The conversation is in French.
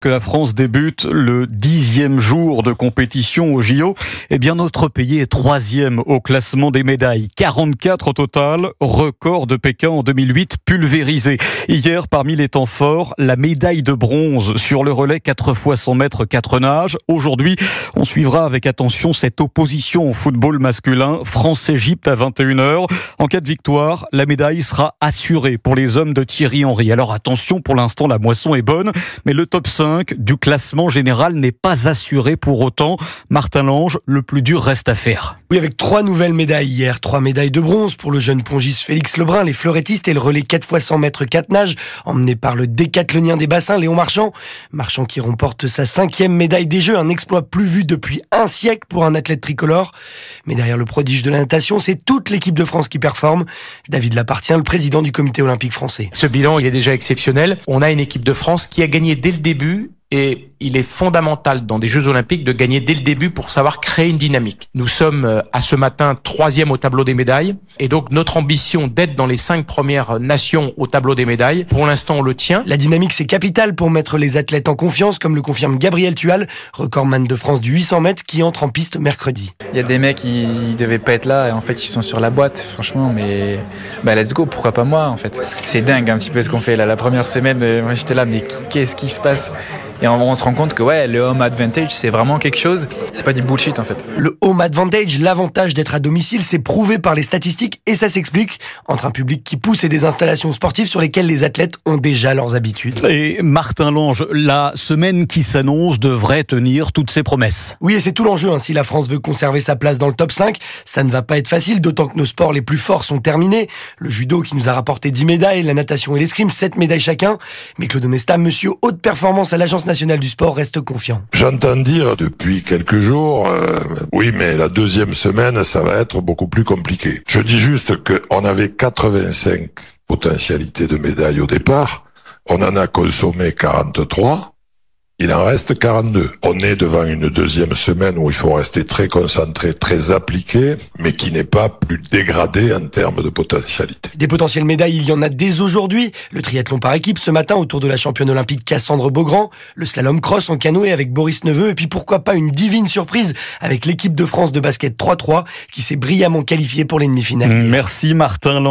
Que la France débute le 10e jour de compétition au JO, eh bien notre pays est 3e au classement des médailles. 44 au total, record de Pékin en 2008 pulvérisé. Hier, parmi les temps forts, la médaille de bronze sur le relais 4 x 100 mètres 4 nages. Aujourd'hui, on suivra avec attention cette opposition au football masculin, France-Égypte à 21h. En cas de victoire, la médaille sera assurée pour les hommes de Thierry Henry. Alors attention, pour l'instant la moisson est bonne, mais le top 5 du classement général n'est pas assuré pour autant. Martin Lange, le plus dur reste à faire. Oui, avec 3 nouvelles médailles hier, 3 médailles de bronze pour le jeune pongiste Félix Lebrun, les fleurettistes et le relais 4 x 100 mètres 4 nages, emmené par le décathlonien des bassins Léon Marchand. Marchand qui remporte sa 5e médaille des Jeux, un exploit plus vu depuis un siècle pour un athlète tricolore. Mais derrière le prodige de la natation, c'est toute l'équipe de France qui performe. David Lappartient, le président du comité olympique français. Ce bilan, il est déjà exceptionnel. On a une équipe de France qui a gagné dès le début. Et il est fondamental dans des Jeux Olympiques de gagner dès le début pour savoir créer une dynamique. Nous sommes à ce matin 3e au tableau des médailles. Et donc notre ambition d'être dans les 5 premières nations au tableau des médailles, pour l'instant on le tient. La dynamique c'est capital pour mettre les athlètes en confiance, comme le confirme Gabriel Tual, recordman de France du 800 mètres qui entre en piste mercredi. Il y a des mecs qui devaient pas être là et en fait ils sont sur la boîte, franchement, mais let's go, pourquoi pas moi en fait. C'est dingue un petit peu ce qu'on fait là. La première semaine, moi j'étais là, mais qu'est-ce qui se passe ? Et on se rend compte que le home advantage, c'est vraiment quelque chose, c'est pas du bullshit en fait. Le home advantage, l'avantage d'être à domicile, c'est prouvé par les statistiques et ça s'explique entre un public qui pousse et des installations sportives sur lesquelles les athlètes ont déjà leurs habitudes. Et Martin Lange, la semaine qui s'annonce devrait tenir toutes ses promesses. Oui, et c'est tout l'enjeu. Si la France veut conserver sa place dans le top 5, ça ne va pas être facile, d'autant que nos sports les plus forts sont terminés. Le judo qui nous a rapporté 10 médailles, la natation et l'escrime, 7 médailles chacun. Mais Claude Onesta, monsieur haute performance à l'Agence nationale du sport, reste confiant. J'entends dire depuis quelques jours, oui, mais la 2e semaine, ça va être beaucoup plus compliqué. Je dis juste qu'on avait 85 potentialités de médailles au départ. On en a consommé 43. Il en reste 42. On est devant une 2e semaine où il faut rester très concentré, très appliqué, mais qui n'est pas plus dégradé en termes de potentialité. Des potentielles médailles, il y en a dès aujourd'hui. Le triathlon par équipe ce matin autour de la championne olympique Cassandre Beaugrand, le slalom cross en canoë avec Boris Neveu, et puis pourquoi pas une divine surprise avec l'équipe de France de basket 3-3 qui s'est brillamment qualifiée pour les demi-finales. Merci Martin Lange.